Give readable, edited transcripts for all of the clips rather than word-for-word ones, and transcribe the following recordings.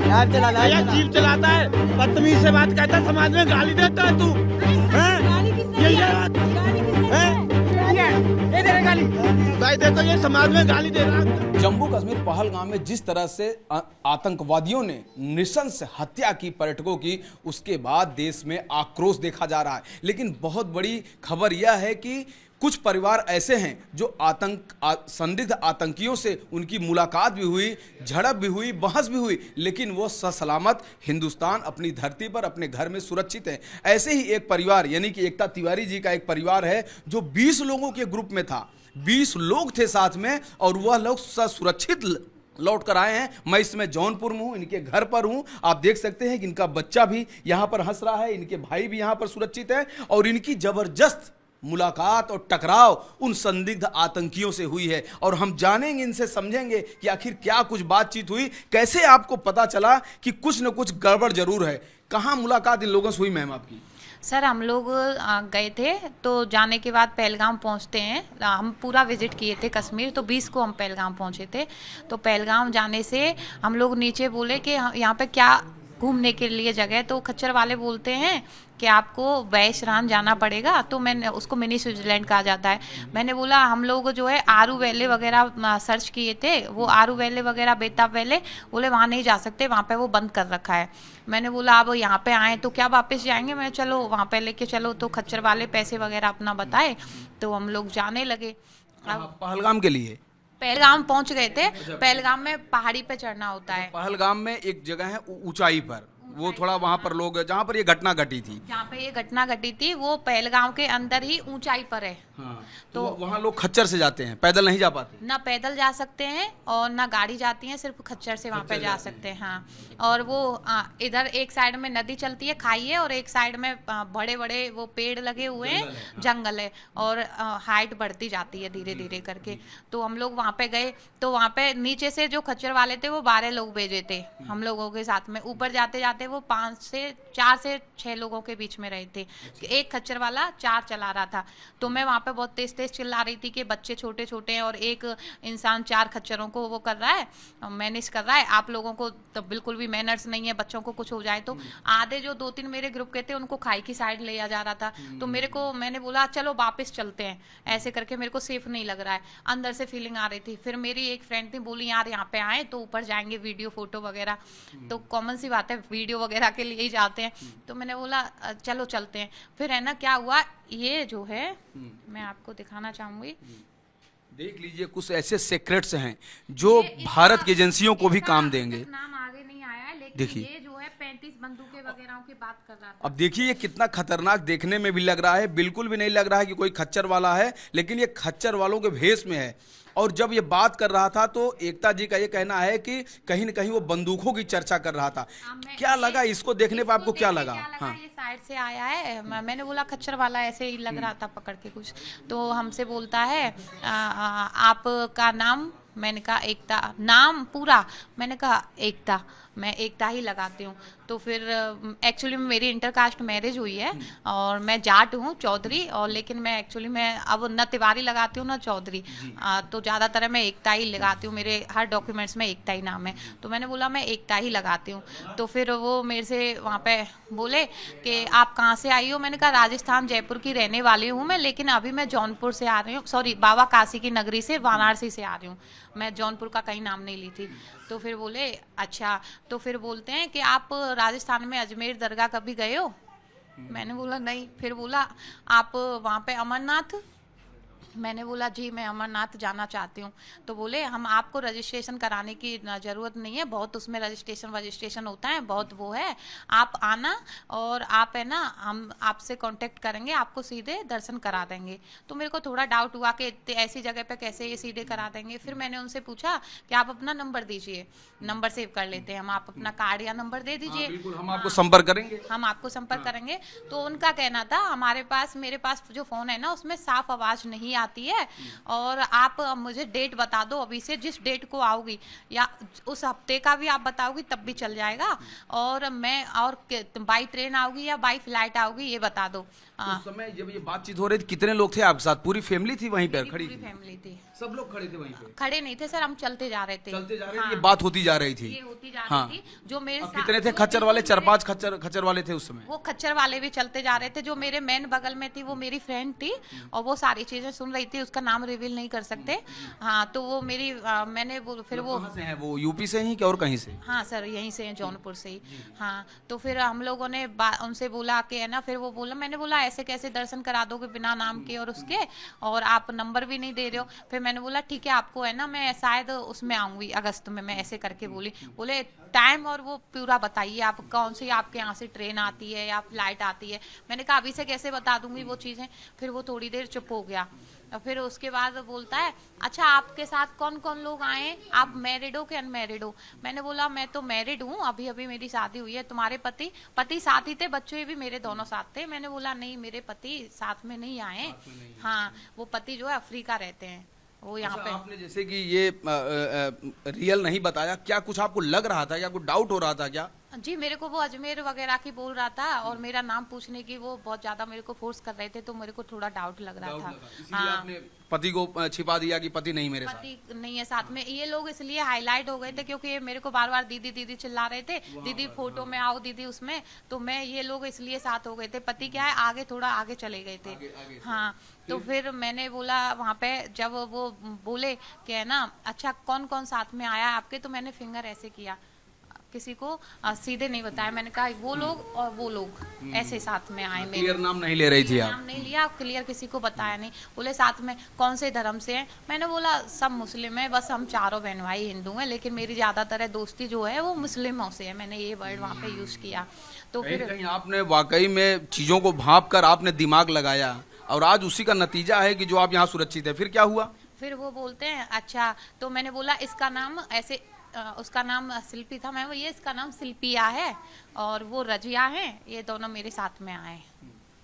यार चला ला भैया जीप चलाता है, बदतमीज से बात करता है, समाज में गाली देता है तू, हैं? ये बात हैं? ये दे रहा गाली भाई, देखो ये समाज में गाली दे रहा है। जम्मू कश्मीर पहलगाम में जिस तरह से आतंकवादियों ने नृशंस हत्या की पर्यटकों की, उसके बाद देश में आक्रोश देखा जा रहा है। लेकिन बहुत बड़ी खबर यह है कि कुछ परिवार ऐसे हैं जो संदिग्ध आतंकियों से उनकी मुलाकात भी हुई, झड़प भी हुई, बहस भी हुई, लेकिन वो ससलामत हिंदुस्तान अपनी धरती पर अपने घर में सुरक्षित हैं। ऐसे ही एक परिवार यानी कि एकता तिवारी जी का एक परिवार है जो 20 लोगों के ग्रुप में था, 20 लोग थे साथ में, और वह लोग सुरक्षित लौट कर आए हैं। मैं इस समय जौनपुर में हूँ, इनके घर पर हूँ। आप देख सकते हैं कि इनका बच्चा भी यहाँ पर हंस रहा है, इनके भाई भी यहाँ पर सुरक्षित है, और इनकी जबरदस्त मुलाकात और टकराव उन संदिग्ध आतंकियों से हुई है। और हम जानेंगे, इनसे समझेंगे कि आखिर क्या कुछ बातचीत हुई, कैसे आपको पता चला कि कुछ न कुछ गड़बड़ जरूर है। कहाँ मुलाकात इन लोगों से हुई मैम आपकी? सर हम लोग गए थे, तो जाने के बाद पहलगाम पहुंचते हैं, हम पूरा विजिट किए थे कश्मीर, तो 20 को हम पहलगाम पहुंचे थे। तो पहलगाम जाने से हम लोग नीचे बोले कि यहाँ पे क्या घूमने के लिए जगह, तो खच्चर वाले बोलते हैं कि आपको वैशरान जाना पड़ेगा। तो मैंने उसको मिनी स्विट्जरलैंड कहा जाता है। मैंने बोला हम लोग जो है आरू वैले वगैरह सर्च किए थे, वो आरू वैले वगैरह बेताब वैले, बोले वहाँ नहीं जा सकते, वहाँ पे वो बंद कर रखा है। मैंने बोला अब यहाँ पे आए तो क्या वापस जाएंगे? मैं चलो वहाँ पे लेके चलो। तो खच्चर वाले पैसे वगैरह अपना बताए, तो हम लोग जाने लगे। अब पहलगाम के लिए पहलगाम पहुंच गए थे। पहलगाम में पहाड़ी पे चढ़ना होता है। पहलगाम में एक जगह है ऊंचाई पर, वो थोड़ा वहां पर लोग, जहां पर ये घटना घटी थी, जहाँ पे ये घटना घटी थी वो पहलगाम के अंदर ही ऊंचाई पर है। हाँ, तो वहाँ लोग खच्चर से जाते हैं, पैदल नहीं जा पाते? ना पैदल जा सकते हैं और ना गाड़ी जाती है, सिर्फ खच्चर से वहाँ पे जा सकते हैं। हाँ, और वो इधर एक साइड में नदी चलती है, खाई है, और एक साइड में बड़े बड़े वो पेड़ लगे हुए हैं, जंगल है, और हाइट बढ़ती जाती है धीरे धीरे करके। तो हम लोग वहाँ पे गए, तो वहाँ पे नीचे से जो खच्चर वाले थे वो 12 लोग भेजे थे हम लोगों के साथ में। ऊपर जाते जाते वो 4 से 6 लोगों के बीच में रहे थे। एक खच्चर वाला 4 चला रहा था, तो मैं वहाँ पे बहुत तेज तेज चिल्ला रही थी कि बच्चे छोटे छोटे हैं और एक इंसान 4 खच्चरों को वो कर रहा है, मैनेज कर रहा है, आप लोगों को तो बिल्कुल भी मैनर्स नहीं है, बच्चों को कुछ हो जाए तो। आधे जो 2-3 मेरे ग्रुप के थे उनको खाई की साइड ले जा रहा था। तो मैंने बोला चलो वापस चलते हैं, ऐसे करके मेरे को सेफ नहीं लग रहा है, अंदर से फीलिंग आ रही थी। फिर मेरी एक फ्रेंड थी, बोली यार यहाँ पे आए तो ऊपर जाएंगे वीडियो फोटो वगैरह, तो कॉमन सी बात है वीडियो वगैरह के लिए ही जाते हैं। तो मैंने बोला चलो चलते हैं। फिर है ना क्या हुआ, ये जो है मैं आपको दिखाना चाहूंगी, देख लीजिए, कुछ ऐसे सीक्रेट्स हैं जो भारत की एजेंसियों को भी काम देंगे। नाम आगे नहीं आया है, लेकिन देखिए, ये जो है 35 बंदूकें वगैरह की बात कर रहा था। अब देखिए ये कितना खतरनाक देखने में भी लग रहा है, बिल्कुल भी नहीं लग रहा है कि कोई खच्चर वाला है, लेकिन ये खच्चर वालों के भेष में है। और जब ये बात कर रहा था तो एकता जी का ये कहना है कि कहीं न कहीं वो बंदूकों की चर्चा कर रहा था। क्या लगा इसको देखने पर, आपको क्या लगा? हाँ, ये साइड से आया है, मैंने बोला खच्चर वाला, ऐसे ही लग रहा था पकड़ के कुछ। तो हमसे बोलता है आपका नाम? मैंने कहा एकता। नाम पूरा? मैंने कहा एकता, मैं एकता ही लगाती हूँ। तो फिर एक्चुअली मेरी इंटरकास्ट मैरिज हुई है और मैं जाट हूँ, चौधरी, और लेकिन मैं एक्चुअली मैं अब न तिवारी लगाती हूँ ना चौधरी, तो ज़्यादातर मैं एकता ही लगाती हूँ, मेरे हर डॉक्यूमेंट्स में एकता ही नाम है। तो मैंने बोला मैं एकता ही लगाती हूँ। तो फिर वो मेरे से वहाँ पे बोले कि आप कहाँ से आई हो? मैंने कहा राजस्थान जयपुर की रहने वाली हूँ मैं, लेकिन अभी मैं जौनपुर से आ रही हूँ, सॉरी बाबा काशी की नगरी से, वाराणसी से आ रही हूँ, मैं जौनपुर का कहीं नाम नहीं ली थी। तो फिर बोले अच्छा, तो फिर बोलते हैं कि आप राजस्थान में अजमेर दरगाह कभी गए हो? मैंने बोला नहीं। फिर बोला आप वहाँ पे अमरनाथ? मैंने बोला जी मैं अमरनाथ जाना चाहती हूँ। तो बोले हम आपको रजिस्ट्रेशन कराने की ज़रूरत नहीं है, बहुत उसमें रजिस्ट्रेशन होता है, बहुत वो है, आप आना और आप है ना हम आपसे कांटेक्ट करेंगे, आपको सीधे दर्शन करा देंगे। तो मेरे को थोड़ा डाउट हुआ कि ऐसी जगह पे कैसे ये सीधे करा देंगे। फिर मैंने उनसे पूछा कि आप अपना नंबर दीजिए, नंबर सेव कर लेते हैं हम, आप अपना कार्ड या नंबर दे दीजिए, बिल्कुल हम आपको संपर्क करेंगे, हम आपको संपर्क करेंगे। तो उनका कहना था हमारे पास, मेरे पास जो फ़ोन है ना उसमें साफ आवाज़ नहीं जाती है और आप मुझे डेट बता दो अभी से, जिस डेट को आओगी या उस हफ्ते का भी आप बताओगी तब भी चल जाएगा, और मैं और बाई ट्रेन आओगी या बाई फ्लाइट आओगी ये बता दो। उस समय जब ये बातचीत हो रही थी कितने लोग थे आपके साथ? पूरी फैमिली थी वहीं पर खड़ी? पूरी फैमिली थी। सब लोग खड़े थे वहीं पे? खड़े नहीं थे सर, हम चलते जा रहे थे। चलते जा रहे हाँ, थे, ये बात होती जा रही थी। ये होती जा हाँ। रही थी। जो मेरे साथ कितने थे खच्चर वाले? 4-5 खच्चर वाले थे उस समय? वो खच्चर वाले भी चलते जा रहे थे। जो मेरे मेन बगल में थी वो मेरी फ्रेंड थी और वो सारी चीजें सुन रही थी, उसका नाम रिवील नहीं कर सकते। हाँ, तो वो मेरी मैंने फिर वो कहाँ से हैं वो? यूपी से ही कि और कहीं से? हाँ सर, यहीं से हैं, जौनपुर से ही। हाँ, तो फिर हम लोगों ने उनसे बोला कि है ना, फिर वो बोला, मैंने बोला ऐसे कैसे दर्शन करा दोगे बिना नाम के और उसके, और आप नंबर भी नहीं दे रहे हो। फिर मैंने बोला ठीक है, आपको है ना मैं शायद उसमें आऊंगी अगस्त में, मैं ऐसे करके बोली। बोले टाइम और वो पूरा बताइए, आप कौन सी आपके यहाँ से ट्रेन आती है या फ्लाइट आती है। मैंने कहा अभी से कैसे बता दूंगी वो चीजें। फिर वो थोड़ी देर चुप हो गया और फिर उसके बाद बोलता है अच्छा आपके साथ कौन कौन लोग आए, आप मैरिड हो कि अनमैरिड हो। मैंने बोला मैं तो मैरिड हूँ, अभी अभी मेरी शादी हुई है। तुम्हारे पति साथ ही थे, बच्चे भी मेरे दोनों साथ थे। मैंने बोला नहीं, मेरे पति साथ में नहीं आए। हाँ, वो पति जो है अफ्रीका रहते हैं, वो यहाँ पे। आपने जैसे कि ये रियल नहीं बताया, क्या कुछ आपको लग रहा था, क्या कुछ डाउट हो रहा था क्या? जी, मेरे को वो अजमेर वगैरह की बोल रहा था और मेरा नाम पूछने की वो बहुत ज्यादा मेरे को फोर्स कर रहे थे, तो मेरे को थोड़ा डाउट लग रहा था। इसलिए आपने पति को छिपा दिया कि पति नहीं मेरे साथ? पति नहीं है साथ में। ये लोग इसलिए हाईलाइट हो गए थे क्योंकि ये मेरे को बार बार दीदी दीदी चिल्ला रहे थे, दीदी फोटो में आओ, दीदी उसमें, तो मैं ये लोग इसलिए साथ हो गए थे। पति क्या है आगे थोड़ा आगे चले गए थे। हाँ, तो फिर मैंने बोला वहाँ पे जब वो बोले कि है ना अच्छा कौन कौन साथ में आया आपके, तो मैंने फिंगर ऐसे किया, किसी को सीधे नहीं बताया। मैंने कहा वो लोग और वो लोग ऐसे साथ में आए। मेरे क्लियर नाम नहीं ले रही थी आप? नाम नहीं लिया, क्लियर किसी को बताया नहीं। बोले साथ में कौन से धर्म से हैं। मैंने बोला सब मुस्लिम है, बस हम चारों बहन भाई हिंदू हैं, लेकिन मेरी ज्यादातर दोस्ती जो है वो मुस्लिमों से है। मैंने ये वर्ड वहाँ पे यूज किया। तो फिर कहीं आपने वाकई में चीजों को भांप कर आपने दिमाग लगाया और आज उसी का नतीजा है कि जो आप यहाँ सुरक्षित है। फिर क्या हुआ? फिर वो बोलते हैं अच्छा, तो मैंने बोला इसका नाम ऐसे उसका नाम शिल्पी था, मैं वो ये इसका नाम शिल्पिया है और वो रजिया है, ये दोनों मेरे साथ में आए।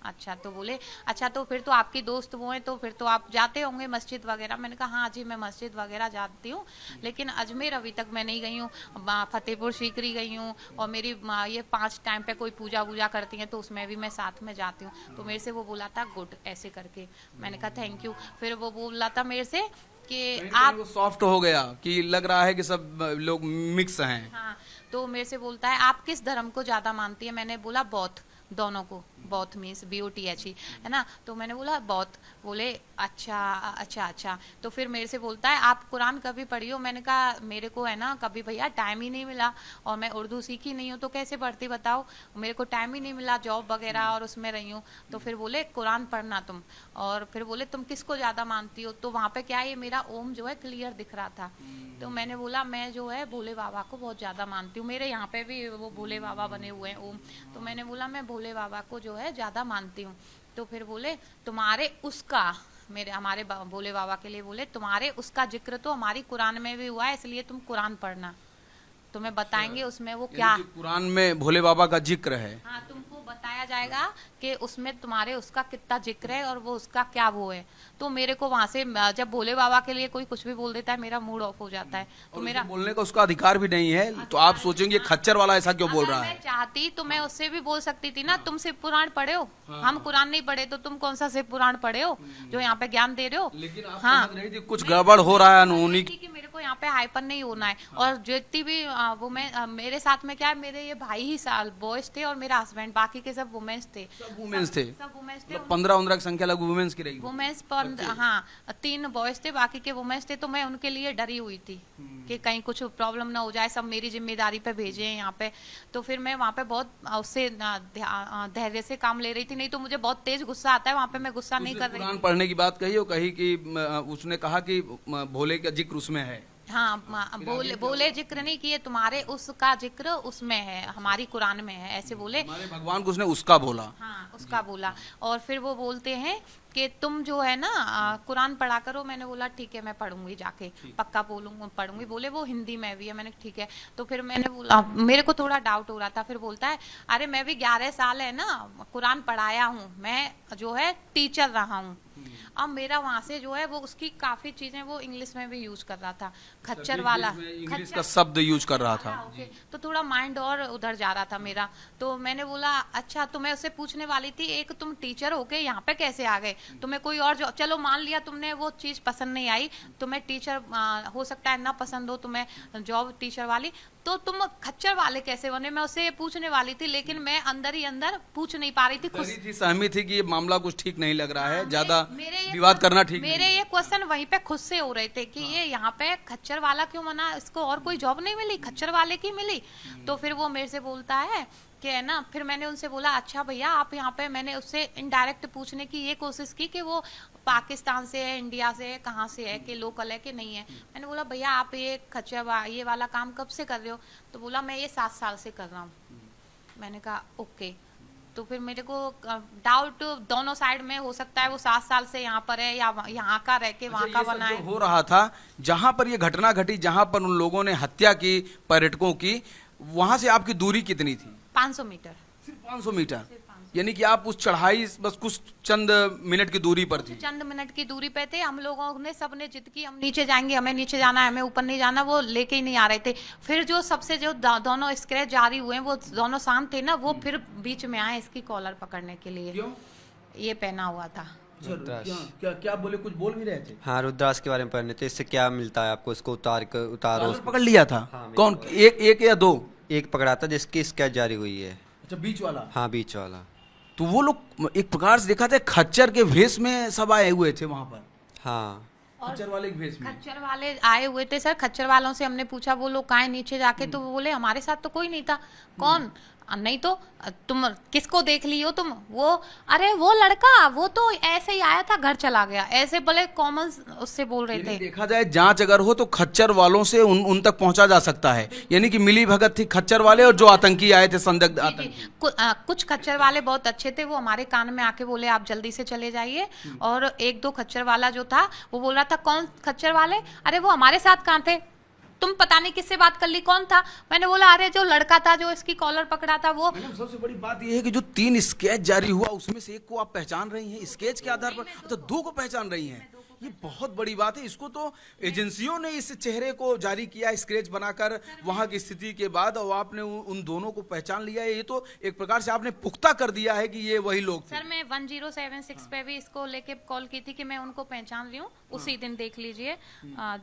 अच्छा, तो बोले अच्छा तो फिर तो आपकी दोस्त वो है, तो फिर तो आप जाते होंगे मस्जिद वगैरह। मैंने कहा हाँ जी मैं मस्जिद वगैरह जाती हूँ, लेकिन अजमेर अभी तक मैं नहीं गई हूँ। फतेहपुर सीकरी गई हूँ और मेरी ये 5 टाइम पे कोई पूजा वूजा करती हैं तो उसमें भी मैं साथ में जाती हूँ। तो मेरे से वो बोला था गुड ऐसे करके। मैंने कहा थैंक यू। फिर वो बोला था मेरे से कि आप सॉफ्ट हो गया कि लग रहा है कि सब लोग मिक्स हैं। हाँ, तो मेरे से बोलता है आप किस धर्म को ज्यादा मानती है। मैंने बोला बौद्ध, दोनों को, बौद्ध मीन्स BOTH है ना। तो मैंने बोला बौद्ध। बोले अच्छा अच्छा अच्छा। तो फिर मेरे से बोलता है आप कुरान कभी पढ़ी हो। मैंने कहा मेरे को है ना कभी भैया टाइम ही नहीं मिला और मैं उर्दू सीखी नहीं हूँ तो कैसे पढ़ती बताओ, मेरे को टाइम ही नहीं मिला, जॉब वगैरह और उसमें रही हूँ। तो फिर बोले कुरान पढ़ना तुम। और फिर बोले तुम किसको ज्यादा मानती हो। तो वहाँ पे क्या है, ये मेरा ओम जो है क्लियर दिख रहा था। तो मैंने बोला मैं जो है भोले बाबा को बहुत ज्यादा मानती हूँ, मेरे यहाँ पे भी वो भोले बाबा बने हुए हैं ओम। तो मैंने बोला मैं भोले बाबा को जो है ज्यादा मानती हूँ। तो फिर बोले तुम्हारे उसका, मेरे हमारे भोले बाबा के लिए बोले तुम्हारे उसका जिक्र तो हमारी कुरान में भी हुआ है, इसलिए तुम कुरान पढ़ना, तुम्हें बताएंगे उसमें वो क्या। कुरान में भोले बाबा का जिक्र है? हाँ, तुमको बताया जाएगा कि उसमें तुम्हारे उसका कितना जिक्र है और वो उसका क्या वो है। तो मेरे को वहां से जब भोले बाबा के लिए कोई कुछ भी बोल देता है मेरा मूड ऑफ हो जाता है। तो मेरा बोलने का उसका अधिकार भी नहीं है। तो आप सोचेंगे खच्चर वाला ऐसा क्यों बोल रहा है? मैं चाहती तो मैं उससे भी बोल सकती थी ना, तुम शिव पुराण पढ़े हो, हम कुरान नहीं पढ़े, तो तुम कौन सा शिव पुराण पढ़े हो जो यहाँ पे ज्ञान दे रहे हो। लेकिन आप हाँ, समझ रही थी कुछ गड़बड़ हो रहा है अनहोनी कि मेरे को यहाँ पे हाइपर नहीं होना है। और जितनी भी वो मैं मेरे साथ में क्या है, मेरे ये भाई ही साल बॉयज थे और मेरा हस्बैंड, बाकी के सब वुमेन्स थे। सब वुमेन्स थे? सब वुमेन्स थे। 15 की संख्या लगभग वुमेन्स की रही। वुमेन्स पर हाँ 3 बॉयज थे, बाकी के वुमेन्स थे। तो मैं उनके लिए डरी हुई थी कि कहीं कुछ प्रॉब्लम ना हो जाए, सब मेरी जिम्मेदारी पे भेजे हैं यहाँ पे। तो फिर मैं वहाँ पे बहुत उससे धैर्य से काम ले रही थी, नहीं तो मुझे बहुत तेज गुस्सा आता है। वहाँ पे मैं गुस्सा नहीं कर रही। कुरान पढ़ने की बात कही हो, कही कि उसने कहा कि भोले का जिक्र उसमें है। हाँ, बोले जिक्र नहीं किए, तुम्हारे उसका जिक्र उसमें है, हमारी कुरान में है, ऐसे बोले। हमारे भगवान को उसने उसका बोला। हाँ, उसका बोला। और फिर वो बोलते हैं कि तुम जो है ना कुरान पढ़ा करो। मैंने बोला ठीक है मैं पढ़ूंगी जाके, पक्का बोलूंगी पढ़ूंगी। बोले वो हिंदी में भी है। मैंने ठीक है। तो फिर मैंने बोला, मेरे को थोड़ा डाउट हो रहा था। फिर बोलता है अरे मैं भी 11 साल है ना कुरान पढ़ाया हूँ, मैं जो है टीचर रहा हूँ अब मेरा वहां से जो है वो उसकी काफी चीजें वो इंग्लिश में भी यूज कर रहा था, खच्चर वाला, इंग्लिश का शब्द यूज कर रहा था। ओके, तो थोड़ा माइंड और उधर जा रहा था मेरा। तो मैंने बोला अच्छा, तो मैं उससे पूछने वाली थी, एक तुम टीचर होके यहाँ पे कैसे आ गए, तुम्हें कोई और जॉब, चलो मान लिया तुमने वो चीज पसंद नहीं आई, तुम्हें टीचर हो सकता है ना पसंद हो तुम्हें जॉब टीचर वाली, तो तुम खच्चर वाले कैसे बने, मैं उससे ये पूछने वाली थी, लेकिन मैं अंदर ही अंदर पूछ नहीं पा रही थी। खुद थी, सहमी थी कि ये मामला कुछ ठीक नहीं लग रहा है, ज्यादा मेरे विवाद करना ठीक नहीं। मेरे ये क्वेश्चन वहीं पे खुद से हो रहे थे कि ये यहाँ पे खच्चर वाला क्यों बना, इसको और कोई जॉब नहीं मिली, खच्चर वाले की मिली। तो फिर वो मेरे से बोलता है कि है ना, फिर मैंने उनसे बोला अच्छा भैया आप यहाँ पे, मैंने उससे इनडायरेक्ट पूछने की ये कोशिश की कि वो पाकिस्तान से है, इंडिया से है, कहाँ से है, कि लोकल है कि नहीं है। मैंने बोला भैया आप ये खच्चर ये वाला काम कब से कर रहे हो, तो बोला मैं ये 7 साल से कर रहा हूँ। मैंने कहा ओके। तो फिर मेरे को डाउट दोनों साइड में हो सकता है, वो 7 साल से यहाँ पर है या यहाँ का रह के वहाँ का बना है। हो रहा था जहाँ पर ये घटना घटी, जहाँ पर उन लोगों ने हत्या की पर्यटकों की, वहां से आपकी दूरी कितनी थी? 500 मीटर। सिर्फ 500 मीटर, यानी कि आप उस चढ़ाई बस कुछ चंद मिनट की दूरी पर थी। चंद मिनट की दूरी पे थे। हम लोगों ने सबने जिद की हम नीचे जाएंगे, हमें नीचे जाना है, हमें ऊपर नहीं जाना, वो लेके ही नहीं आ रहे थे। फिर जो सबसे जो दोनों स्क्रैच जारी हुए वो दोनों शांत थे ना, वो फिर बीच में आए इसकी कॉलर पकड़ने के लिए। क्यों? ये पहना हुआ था। क्या बोले, कुछ बोल भी रहे थे? हाँ, रुद्राक्ष के बारे में पढ़ने थे, इससे क्या मिलता है आपको, इसको उतारो। पकड़ लिया था? हाँ, कौन, एक या दो? एक पकड़ा था जिसकी स्केच जारी हुई है। अच्छा, बीच वाला? हाँ, बीच वाला। तो वो लोग एक प्रकार से देखा था खच्चर के भेष में सब आए हुए थे वहां पर। हाँ, खच्चर वाले के भेष में। खच्चर वाले आए हुए थे सर। खच्चर वालों से हमने पूछा वो लोग कहाँ नीचे जाके, तो वो बोले हमारे साथ तो कोई नहीं था। कौन? नहीं तो तुम किसको देख ली हो तुम? वो अरे वो लड़का वो तो ऐसे ही आया था, घर चला गया, ऐसे बोले कॉमन उससे बोल रहे थे। देखा जाए जांच अगर हो तो खच्चर वालों से उन तक पहुंचा जा सकता है, यानी कि मिली भगत थी खच्चर वाले और जो आतंकी आए थे, संदिग्ध आतंकी। कुछ खच्चर वाले बहुत अच्छे थे, वो हमारे कान में आके बोले आप जल्दी से चले जाइए। और 1-2 खच्चर वाला जो था वो बोल रहा था कौन खच्चर वाले, अरे वो हमारे साथ कहाँ थे, तुम पता नहीं किससे बात कर ली, कौन था? मैंने बोला अरे जो लड़का था जो इसकी कॉलर पकड़ा था वो। सबसे बड़ी बात यह है कि जो 3 स्केच जारी हुआ उसमें से एक को आप पहचान रही हैं स्केच के आधार पर, तो 2 को पहचान रही हैं, ये बहुत बड़ी बात है। इसको तो एजेंसियों ने इस चेहरे को जारी किया स्केच बनाकर वहां की स्थिति के बाद, और आपने उन दोनों को पहचान लिया है, ये तो एक प्रकार से आपने पुख्ता कर दिया है कि ये वही लोग थे। सर मैं 1076 पे भी इसको लेके कॉल की थी कि मैं उनको पहचान रही हूँ, उसी दिन देख लीजिए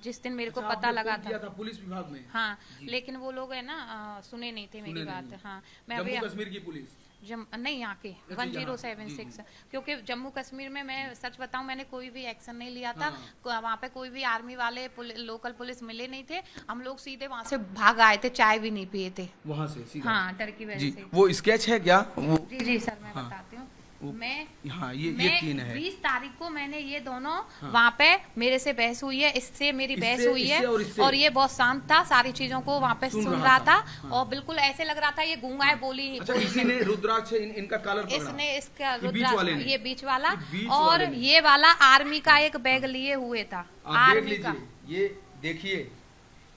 जिस दिन मेरे को पता लगा था पुलिस विभाग में। हाँ, लेकिन वो लोग है ना सुने नहीं थे मेरी बात। हाँ, मैं अभी जम्मू कश्मीर की पुलिस नहीं यहाँ के 1076, क्योंकि जम्मू कश्मीर में मैं सच बताऊं मैंने कोई भी एक्शन नहीं लिया था। वहाँ पे कोई भी आर्मी वाले लोकल पुलिस मिले नहीं थे, हम लोग सीधे वहाँ से भाग आए थे, चाय भी नहीं पिए थे वहाँ से सीधा। हाँ, डर की वजह से। वो स्केच है क्या? जी सर मैं बताती हूँ। हाँ, ये 3 है। 20 तारीख को मैंने ये दोनों वहाँ पे मेरे से बहस हुई है, इससे मेरी बहस हुई है, और ये बहुत शांत था, सारी चीजों को वहाँ पे सुन रहा था। और बिल्कुल ऐसे लग रहा था ये गूंगा है, बोली। अच्छा, इसी ने रुद्राक्ष इनका कॉलर पकड़ा? इसने इसका रुद्राक्ष, ये बीच वाला, और ये वाला आर्मी का एक बैग लिए हुए था, आर्मी का। ये देखिए,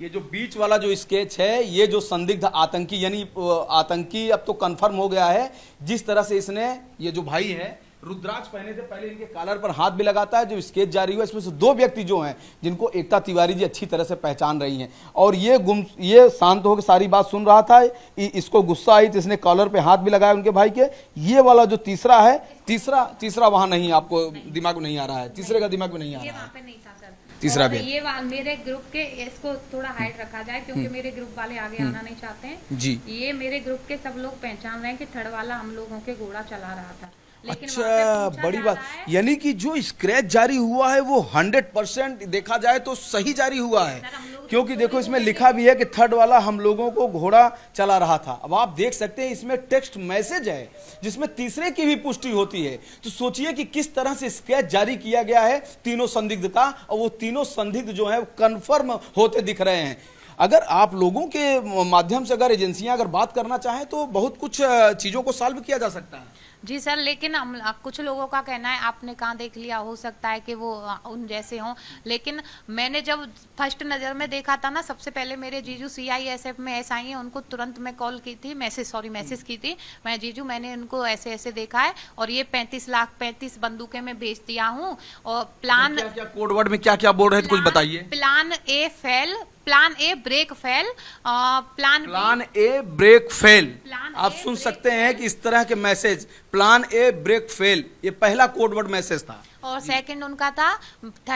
ये जो बीच वाला जो स्केच है, ये जो संदिग्ध आतंकी, यानी आतंकी अब तो कंफर्म हो गया है, जिस तरह से इसने, ये जो भाई है रुद्राक्ष पहने थे, पहले इनके कॉलर पर हाथ भी लगाता है। जो स्केच जारी हुआ इसमें से 2 व्यक्ति जो हैं, जिनको एकता तिवारी जी अच्छी तरह से पहचान रही हैं, और ये शांत होकर सारी बात सुन रहा था। इसको गुस्सा आई तो इसने कॉलर पे हाथ भी लगाया उनके भाई के। ये वाला जो तीसरा है, तीसरा वहां नहीं, आपको दिमाग में नहीं आ रहा है, तीसरे का दिमाग में नहीं आ रहा है, तीसरा भी। ये मेरे ग्रुप के, इसको थोड़ा हाइड रखा जाए क्योंकि मेरे ग्रुप वाले आगे आना नहीं चाहते हैं जी। ये मेरे ग्रुप के सब लोग पहचान रहे हैं कि थर्ड वाला हम लोगों के घोड़ा चला रहा था। लेकिन अच्छा, बड़ी बात, यानी कि जो स्क्रैच जारी हुआ है वो 100% देखा जाए तो सही जारी हुआ है, क्योंकि देखो इसमें लिखा भी है कि थर्ड वाला हम लोगों को घोड़ा चला रहा था। अब आप देख सकते हैं इसमें टेक्स्ट मैसेज है जिसमें तीसरे की भी पुष्टि होती है। तो सोचिए कि किस तरह से स्केच जारी किया गया है तीनों संदिग्ध का, और वो तीनों संदिग्ध जो है कंफर्म होते दिख रहे हैं। अगर आप लोगों के माध्यम से अगर एजेंसियां अगर बात करना चाहें तो बहुत कुछ चीजों को सॉल्व किया जा सकता है। जी सर, लेकिन हम कुछ लोगों का कहना है आपने कहाँ देख लिया, हो सकता है कि वो उन जैसे हों, लेकिन मैंने जब फर्स्ट नज़र में देखा था ना, सबसे पहले मेरे जीजू CISF में SI हैं, उनको तुरंत मैं कॉल की थी, मैसेज की थी, मैं जीजू मैंने उनको ऐसे ऐसे देखा है और ये 35 बंदूकें मैं बेच दिया हूँ और प्लान क्या कोड वर्ड में क्या क्या बोल रहे थे, कुछ बताइए। Plan A fail, plan A brake fail, plan A brake fail. Plan आप ए सुन ब्रेक सकते हैं कि इस तरह के message, plan A brake fail, ये पहला कोड वर्ड मैसेज था। और सेकंड उनका था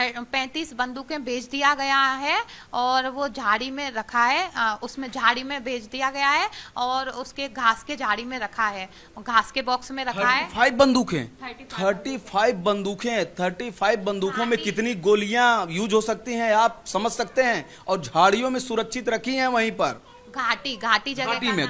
35 बंदूकें बेच दिया गया है और वो झाड़ी में रखा है, उसमें झाड़ी में बेच दिया गया है और उसके घास के झाड़ी में रखा है, घास के बॉक्स में रखा है। 35 बंदूकें, 35 बंदूकों में कितनी गोलियां यूज हो सकती हैं आप समझ सकते हैं, और झाड़ियों में सुरक्षित रखी हैं वहीं पर। घाटी जगह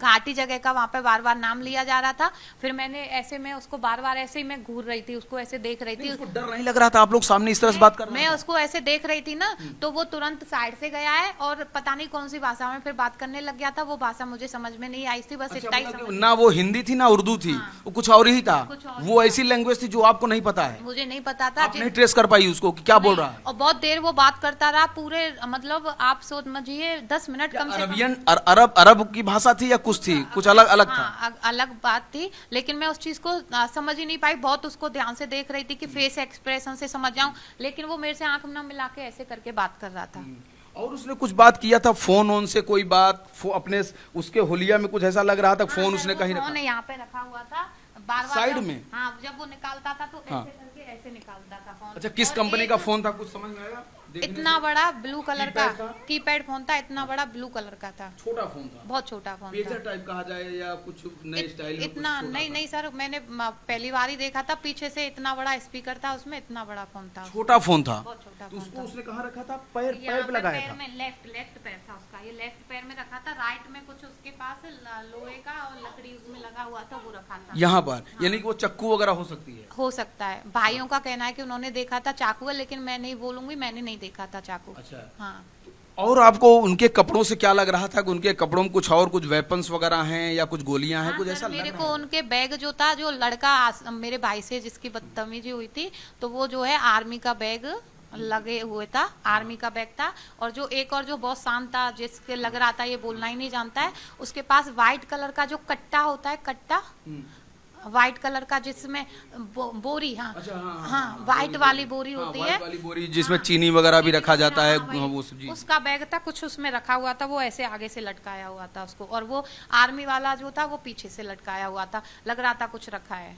घाटी जगह का वहाँ पे बार बार नाम लिया जा रहा था। फिर मैंने ऐसे में उसको बार बार ऐसे ही मैं घूर रही थी, उसको ऐसे देख रही थी। उसको डर नहीं लग रहा था? आप लोग सामने इस तरह से बात कर रहे मैं उसको ऐसे देख रही थी ना, तो वो तुरंत साइड से गया है और पता नहीं कौन सी भाषा में फिर बात करने लग गया था। वो भाषा मुझे समझ में नहीं आई थी, बस इतना ही समझ। ना वो हिंदी थी ना उर्दू थी, वो कुछ और ही था। वो ऐसी लैंग्वेज थी जो आपको नहीं पता है? मुझे नहीं पता था। आप नहीं ट्रेस कर पाई उसको कि क्या बोल रहा है? और बहुत देर वो बात करता रहा, पूरे मतलब आप समझिए 10 मिनट कम से कम। अरबियन अरब की भाषा थी या कुछ थी, कुछ अलग अलग था? अलग बात थी, लेकिन मैं उस चीज को समझ ही नहीं पाई। बहुत उसको ध्यान से देख रही थी कि फेस एक्सप्रेशन से समझ जाऊं, लेकिन वो मेरे से आंख ना मिला के ऐसे करके बात कर रहा था। और उसने कुछ बात किया था फोन ऑन से, कोई बात अपने उसके हुलिया में कुछ ऐसा लग रहा था, फोन उसने कहीं रखा? फोन यहाँ पे रखा हुआ था बार बार साइड में। हाँ, जब वो निकालता था तो ऐसे करके ऐसे निकालता था फोन। अच्छा, किस कंपनी का फोन था, कुछ समझ में आएगा? इतना बड़ा ब्लू कलर का कीपैड फोन था, इतना बड़ा ब्लू कलर का था। छोटा फोन था, बहुत छोटा फोन पेजर था। टाइप कहा जाए या कुछ नए स्टाइल में? इतना नहीं सर, मैंने पहली बार ही देखा था। पीछे से इतना बड़ा स्पीकर था उसमें, इतना बड़ा फोन था। छोटा फोन था, बहुत छोटा तो फोन उसको था। उसने कहाँ रखा था? पैर पे लगाया था? पैर में, लेफ्ट पैर था उसका, ये लेफ्ट पैर में रखा था। राइट में कुछ उसके पास लोहे का और लकड़ी उसमें लगा हुआ था, वो रखा था यहाँ पर। यानी कि वो चक्कू वगैरह हो सकती है? हो सकता है। भाइयों का कहना है कि उन्होंने देखा था चाकू है, लेकिन मैं नहीं बोलूंगी, मैंने नहीं देखा था चाकू। अच्छा। हाँ। और आपको उनके कपड़ों से क्या लग रहा था कि उनके कपड़ों में कुछ और कुछ वेपन्स वगैरह हैं या कुछ गोलियां हैं, कुछ ऐसा मेरे लग को रहा है? उनके बैग जो था, जो लड़का मेरे भाई से जिसकी बदतमीजी हुई थी, तो वो जो है आर्मी का बैग लगे हुए था, आर्मी का बैग था। और जो एक और जो बहुत शांत था, जिसके लग रहा था ये बोलना ही नहीं जानता है, उसके पास व्हाइट कलर का जो कट्टा होता है, कट्टा व्हाइट कलर का जिसमें बोरी, हाँ अच्छा, हाँ व्हाइट वाली बोरी होती है, वाली बोरी जिसमें चीनी वगैरह भी रखा जाता है, वो सब्जी। उसका बैग था, कुछ उसमें रखा हुआ था। वो ऐसे आगे से लटकाया हुआ था उसको, और वो आर्मी वाला जो था वो पीछे से लटकाया हुआ था, लग रहा था कुछ रखा है।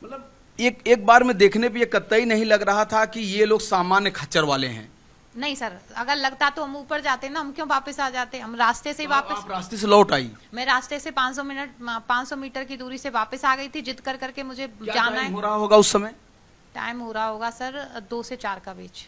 मतलब एक बार में देखने पे ये कतई नहीं लग रहा था कि ये लोग सामान्य खच्चर वाले हैं। नहीं सर, अगर लगता तो हम ऊपर जाते ना, हम क्यों वापस आ जाते? हम रास्ते से वापस। आप रास्ते से लौट आई? मैं रास्ते से 500 मीटर की दूरी से वापस आ गई थी, जिद कर करके मुझे जाना है। हो रहा होगा उस समय? टाइम हो रहा होगा सर 2 से 4 का बीच।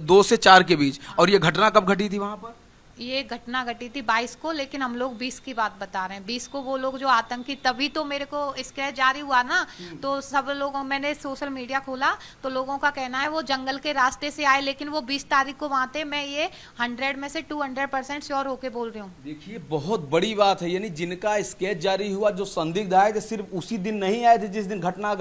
2 से 4 के बीच। और ये घटना कब घटी थी वहां पर? ये घटना घटी थी 22 को, लेकिन हम लोग 20 की बात बता रहे हैं। 20 को वो लोग जो आतंकी, तभी तो मेरे को स्केच जारी हुआ ना, तो सब लोगों, मैंने सोशल मीडिया खोला तो लोगों का कहना है वो जंगल के रास्ते से आए, लेकिन वो 20 तारीख को वहां थे। मैं ये 100 में से 200% श्योर होके बोल रही हूँ। देखिए, बहुत बड़ी बात है, यानी जिनका स्केच जारी हुआ, जो संदिग्ध आए थे, सिर्फ उसी दिन नहीं आए थे जिस दिन घटना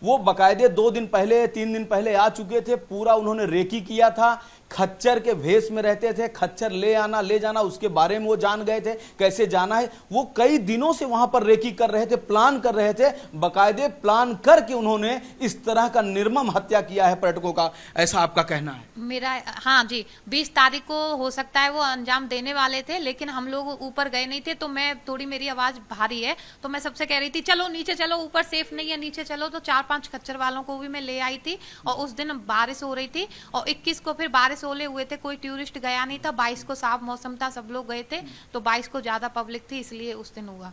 वो बकायदे 2 दिन पहले 3 दिन पहले आ चुके थे। पूरा उन्होंने रेकी किया था, खच्चर के भेष में रहते थे, खच्चर ले जाना उसके बारे में वो जान गए थे, कैसे जाना है। वो कई दिनों से वहां पर रेकी कर रहे थे, प्लान कर रहे थे, बकायदे प्लान करके उन्होंने इस तरह का निर्मम हत्या किया है पर्यटकों का, ऐसा आपका कहना है? मेरा, हाँ जी, 20 तारीख को हो सकता है वो अंजाम देने वाले थे, लेकिन हम लोग ऊपर गए नहीं थे। तो मैं थोड़ी, मेरी आवाज भारी है, तो मैं सबसे कह रही थी चलो नीचे चलो, ऊपर सेफ नहीं है, नीचे चलो। तो 4-5 खच्चर वालों को भी मैं ले आई थी। और उस दिन बारिश हो रही थी, और 21 को फिर बारिश ओले हुए थे, कोई टूरिस्ट गया नहीं था। 22 को साफ मौसम था, सब लोग गए थे। तो 22 को ज्यादा पब्लिक थी, इसलिए उस दिन हुआ।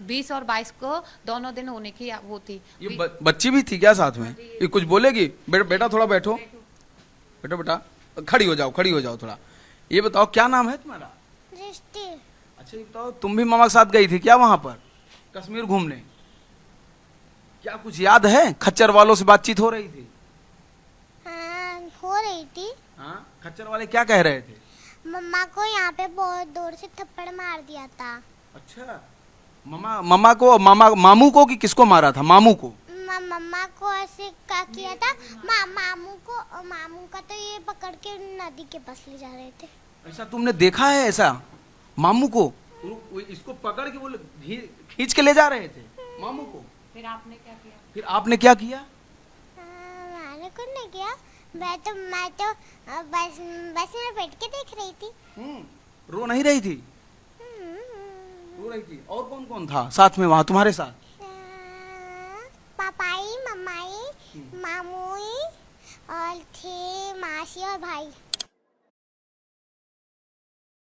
20 और 22 को दोनों दिन होने की वो थी। ये बच्ची भी थी क्या साथ में? ये कुछ बोलेगी? बेटा थोड़ा बैठो, बेटा खड़ी हो जाओ थोड़ा। ये बताओ क्या नाम है तुम्हारा? दृष्टि। अच्छा, ये बताओ तुम भी मामा के साथ गई थी क्या वहां पर कश्मीर घूमने? क्या कुछ याद है? खच्चर वालों से बातचीत हो रही थी? हाँ, हो रही थी। हाँ, खच्चर वाले क्या कह रहे थे? मम्मा को यहाँ पे बहुत दूर से थप्पड़ मार दिया था। अच्छा, मम्मा को मामू को कि किसको मारा था? मामू को। मम्मा को ऐसे क्या किया था, मामू का तो ये पकड़ के नदी के पास ले जा रहे थे। ऐसा तुमने देखा है? ऐसा मामू को इसको पकड़ के वो खींच के ले जा रहे थे मामू को। फिर आपने क्या किया? मैंने क्या किया? मैंने कुछ नहीं किया, मैं तो बस में बैठ के देख रही थी। रो नहीं रही थी? रो रही थी। और कौन कौन था साथ में वहाँ तुम्हारे साथ? पापाई, मम्माई, मामूई और थे मासी और भाई।